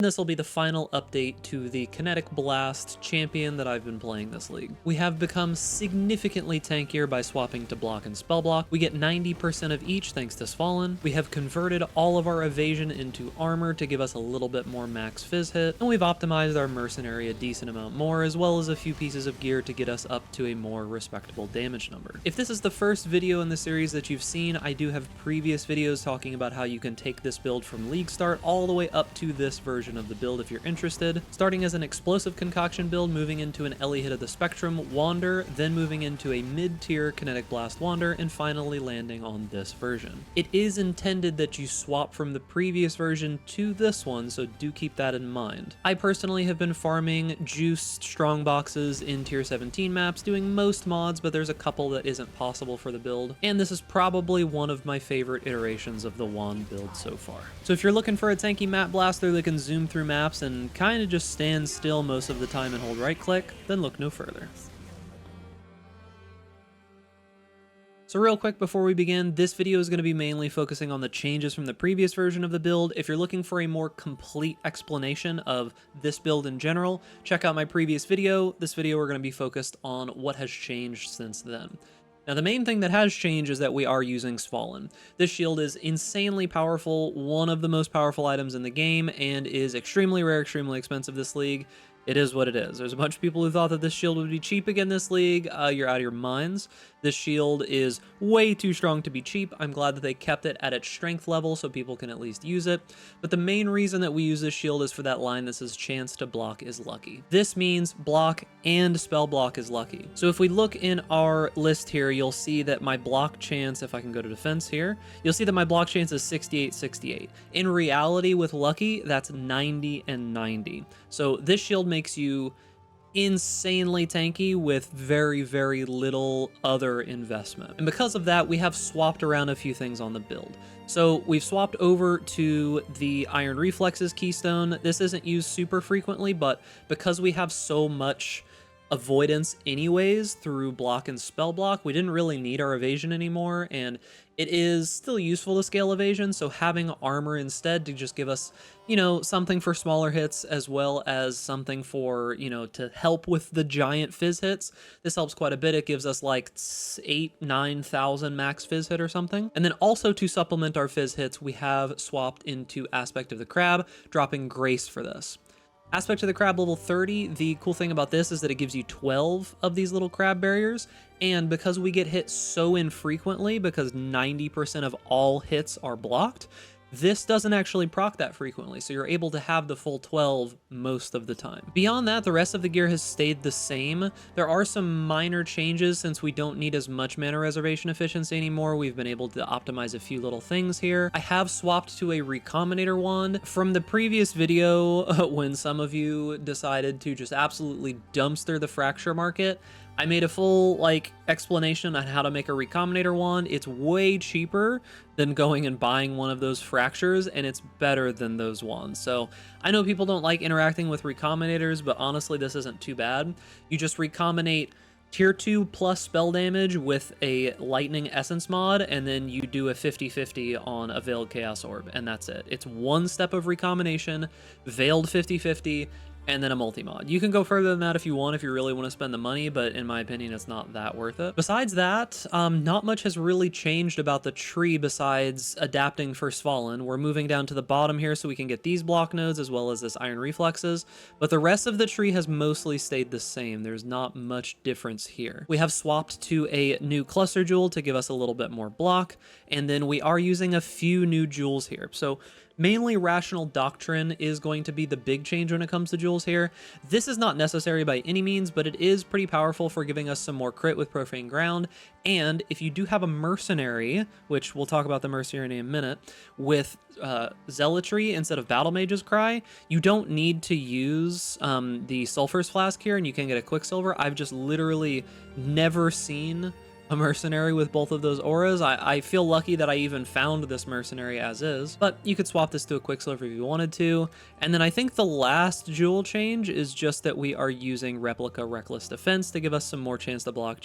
This will be the final update to the Kinetic Blast champion that I've been playing this league. We have become significantly tankier by swapping to block and spell block. We get 90% of each thanks to Svalinn. We have converted all of our evasion into armor to give us a little bit more max fizz hit, and we've optimized our mercenary a decent amount more, as well as a few pieces of gear to get us up to a more respectable damage number. If this is the first video in the series that you've seen, I do have previous videos talking about how you can take this build from league start all the way up to this version of the build if you're interested, starting as an explosive concoction build, moving into an Ellie hit of the spectrum wander, then moving into a mid-tier kinetic blast wander, and finally landing on this version. It is intended that you swap from the previous version to this one, so do keep that in mind. I personally have been farming juiced strongboxes in tier 17 maps, doing most mods, but there's a couple that isn't possible for the build, and this is probably one of my favorite iterations of the wand build so far. So if you're looking for a tanky map blaster that can zoom through maps and kind of just stand still most of the time and hold right click, then look no further. So real quick before we begin, this video is going to be mainly focusing on the changes from the previous version of the build. If you're looking for a more complete explanation of this build in general, check out my previous video. This video we're going to be focused on what has changed since then. Now, the main thing that has changed is that we are using Svalinn. This shield is insanely powerful, one of the most powerful items in the game, and is extremely rare, extremely expensive this league. It is what it is. There's a bunch of people who thought that this shield would be cheap again this league. You're out of your minds. This shield is way too strong to be cheap. I'm glad that they kept it at its strength level so people can at least use it. But the main reason that we use this shield is for that line that says chance to block is lucky. This means block and spell block is lucky. So if we look in our list here, you'll see that my block chance, if I can go to defense here, you'll see that my block chance is 68-68. In reality, with lucky, that's 90 and 90. So this shield makes you insanely tanky with very, very little other investment. And because of that, we have swapped around a few things on the build. So we've swapped over to the Iron Reflexes keystone. This isn't used super frequently, but because we have so much avoidance anyways through block and spell block, we didn't really need our evasion anymore, and it is still useful to scale evasion, so having armor instead to just give us, you know, something for smaller hits as well as something for, you know, to help with the giant fizz hits. This helps quite a bit. It gives us like 8,000-9,000 max fizz hit or something. And then also to supplement our fizz hits, we have swapped into Aspect of the Crab, dropping Grace for this. Aspect of the Crab level 30, the cool thing about this is that it gives you 12 of these little crab barriers, and because we get hit so infrequently, because 90% of all hits are blocked, this doesn't actually proc that frequently, so you're able to have the full 12 most of the time. Beyond that, the rest of the gear has stayed the same. There are some minor changes since we don't need as much mana reservation efficiency anymore. We've been able to optimize a few little things here. I have swapped to a Recombinator wand. From the previous video, when some of you decided to just absolutely dumpster the fracture market, I made a full explanation on how to make a Recombinator wand. It's way cheaper than going and buying one of those fractures, and it's better than those wands. So I know people don't like interacting with Recombinators, but honestly, this isn't too bad. You just recombinate tier 2 plus spell damage with a lightning essence mod, and then you do a 50-50 on a veiled chaos orb, and that's it. It's one step of recombination, veiled 50-50, and then a multi-mod. You can go further than that if you want, if you really want to spend the money, but in my opinion, it's not that worth it. Besides that, not much has really changed about the tree besides adapting for Svalinn. We're moving down to the bottom here so we can get these block nodes as well as this Iron Reflexes, but the rest of the tree has mostly stayed the same. There's not much difference here. We have swapped to a new cluster jewel to give us a little bit more block, and then we are using a few new jewels here. So mainly Rational Doctrine is going to be the big change when it comes to jewels here. This is not necessary by any means, but it is pretty powerful for giving us some more crit with Profane Ground. And if you do have a Mercenary, which we'll talk about the Mercenary in a minute, with Zealotry instead of Battle Mage's Cry, you don't need to use the Sulphur's Flask here, and you can get a Quicksilver. I've just literally never seen a mercenary with both of those auras. I feel lucky that I even found this mercenary as is, but you could swap this to a Quicksilver if you wanted to. And then I think the last jewel change is just that we are using Replica Reckless Defense to give us some more chance to block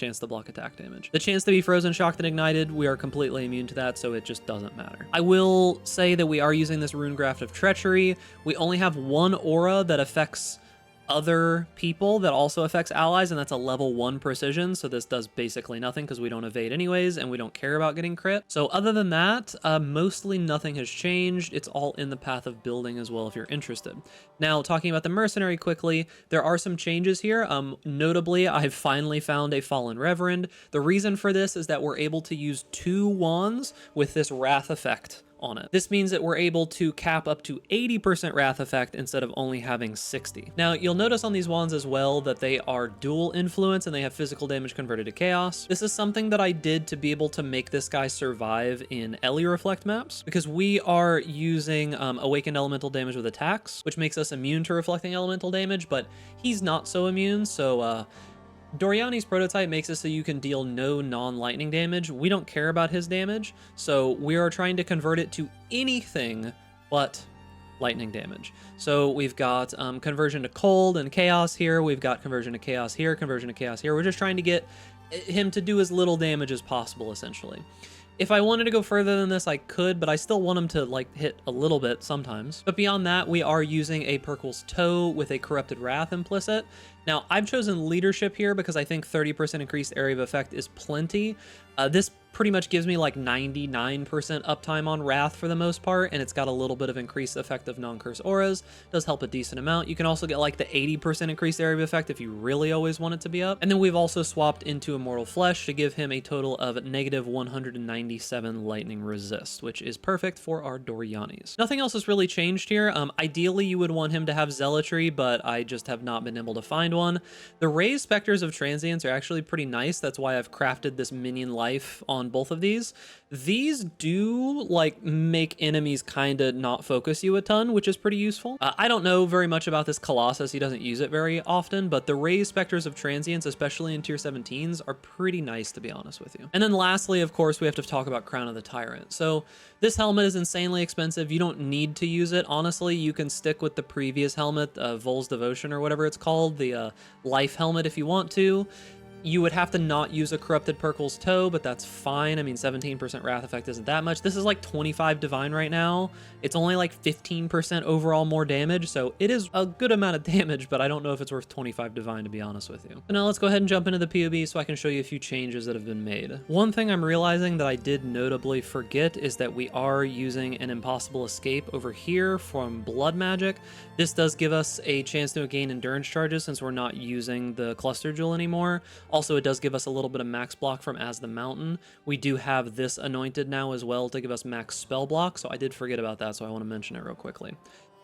attack damage. The chance to be frozen, shocked, and ignited, we are completely immune to that, so it just doesn't matter. I will say that we are using this Rune Graft of Treachery. We only have one aura that affects other people that also affects allies, and that's a level 1 precision, so this does basically nothing because we don't evade anyways and we don't care about getting crit. So other than that, mostly nothing has changed. It's all in the path of building as well if you're interested. Now, talking about the mercenary quickly, there are some changes here. Notably, I've finally found a Fallen Reverend. The reason for this is that we're able to use 2 wands with this wrath effect on it. This means that we're able to cap up to 80% wrath effect instead of only having 60. Now, you'll notice on these wands as well that they are dual influence and they have physical damage converted to chaos. This is something that I did to be able to make this guy survive in Ellie Reflect maps, because we are using awakened elemental damage with attacks, which makes us immune to reflecting elemental damage, but he's not so immune, so Doriani's prototype makes it so you can deal no non-lightning damage. We don't care about his damage, so we are trying to convert it to anything but lightning damage. So we've got conversion to cold and chaos here. We've got conversion to chaos here, conversion to chaos here. We're just trying to get him to do as little damage as possible, essentially. If I wanted to go further than this, I could, but I still want him to like hit a little bit sometimes. But beyond that, we are using a Perkle's Toe with a Corrupted Wrath implicit. Now, I've chosen leadership here because I think 30% increased area of effect is plenty. This pretty much gives me like 99% uptime on Wrath for the most part, and it's got a little bit of increased effect of non-curse auras. Does help a decent amount. You can also get like the 80% increased area of effect if you really always want it to be up. And then we've also swapped into Immortal Flesh to give him a total of negative 197 lightning resist, which is perfect for our Dorianis. Nothing else has really changed here. Ideally, you would want him to have Zealotry, but I just have not been able to find one. The Raised Specters of Transience are actually pretty nice. That's why I've crafted this minion life on both of these. These do like make enemies kind of not focus you a ton, which is pretty useful. I don't know very much about this Colossus. He doesn't use it very often, but the Raised Specters of Transience, especially in tier 17s, are pretty nice, to be honest with you. And then lastly, of course, we have to talk about Crown of the Tyrant. So this helmet is insanely expensive. You don't need to use it. Honestly, you can stick with the previous helmet, Vol's Devotion or whatever it's called, the life helmet if you want to. You would have to not use a Corrupted Perkle's Toe, but that's fine. I mean, 17% Wrath effect isn't that much. This is like 25 Divine right now. It's only like 15% overall more damage, so it is a good amount of damage, but I don't know if it's worth 25 Divine, to be honest with you. So now let's go ahead and jump into the POB so I can show you a few changes that have been made. One thing I'm realizing that I did notably forget is that we are using an Impossible Escape over here from Blood Magic. This does give us a chance to gain endurance charges since we're not using the Cluster Jewel anymore. Also, it does give us a little bit of max block from As the Mountain. We do have this anointed now as well to give us max spell block, so I did forget about that, so I want to mention it real quickly.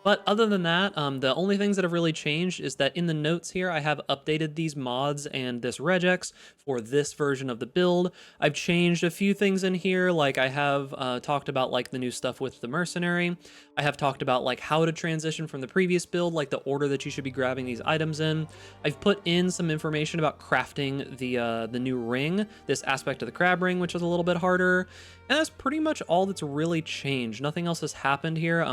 But other than that, the only things that have really changed is that in the notes here, I have updated these mods and this regex for this version of the build. I've changed a few things in here, like I have talked about like the new stuff with the Mercenary. I have talked about like how to transition from the previous build, like the order that you should be grabbing these items in. I've put in some information about crafting the new ring, this aspect of the crab ring, which is a little bit harder. And that's pretty much all that's really changed. Nothing else has happened here.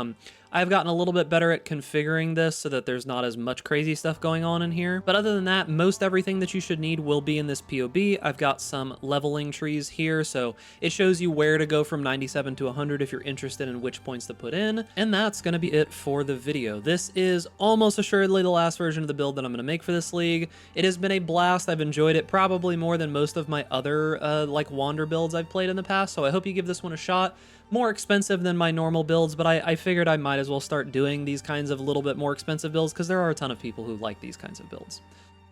I've gotten a little bit better at configuring this so that there's not as much crazy stuff going on in here. But other than that, most everything that you should need will be in this POB. I've got some leveling trees here, so it shows you where to go from 97 to 100 if you're interested in which points to put in. And that's going to be it for the video. This is almost assuredly the last version of the build that I'm going to make for this league. It has been a blast. I've enjoyed it probably more than most of my other like Wander builds I've played in the past, so I hope you give this one a shot. More expensive than my normal builds, but I figured I might as well start doing these kinds of a little bit more expensive builds because there are a ton of people who like these kinds of builds.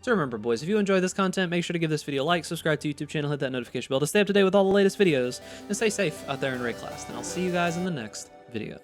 So remember, boys, if you enjoy this content, make sure to give this video a like, subscribe to the YouTube channel, hit that notification bell to stay up to date with all the latest videos, and stay safe out there in Raid class. And I'll see you guys in the next video.